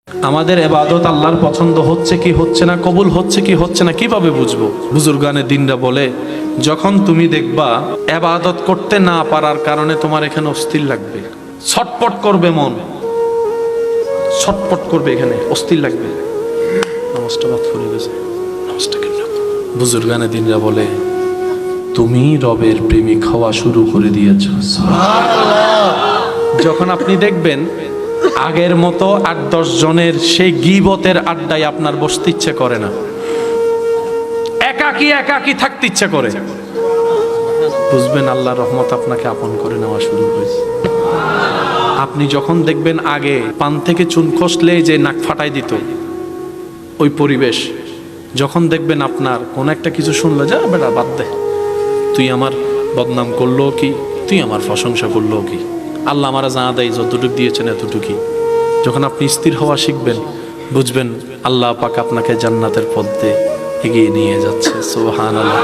আমাদের ইবাদত আল্লাহর পছন্দ হচ্ছে কি হচ্ছে না, কবুল হচ্ছে কি হচ্ছে না কিভাবে বুঝবো? বুজুর্গানে দিনরা বলে, যখন তুমি দেখবা ইবাদত করতে না পারার কারণে তোমার এখানে অস্থির লাগবে, ছটপট করবে মন, ছটপট করবে, এখানে অস্থির লাগবে। নামাজটা বাদ পড়ে গেছে, নামাজটা কেন? বুজুর্গানে দিনরা বলে, তুমি রবের প্রেমিক হওয়া শুরু করে দিয়েছ। যখন আপনি দেখবেন আগের মতো ৮-১০ জনের সেই গীবতের আড্ডায় আপনার বসতে ইচ্ছে করে না, একাকী একাকী থাকতে ইচ্ছে করে, বুঝবেন আল্লাহর রহমত আপনাকে আপন করে নেওয়া শুরু হয়েছে। আপনি যখন দেখবেন আগে পান থেকে চুন খসলে যে নাক ফাটাই দিত ওই পরিবেশ, যখন দেখবেন আপনার কোন একটা কিছু শুনলে, যা বেটা বাদ দে, তুই আমার বদনাম করলো কি, তুই আমার প্রশংসা করলো কি, আল্লাহ আমারা জানা দেয় যতটুকু দিয়েছেন এতটুকুই। যখন আপনি স্থির হওয়া শিখবেন, বুঝবেন আল্লাহ পাক আপনাকে জান্নাতের পথে এগিয়ে নিয়ে যাচ্ছে। সুবহানাল্লাহ।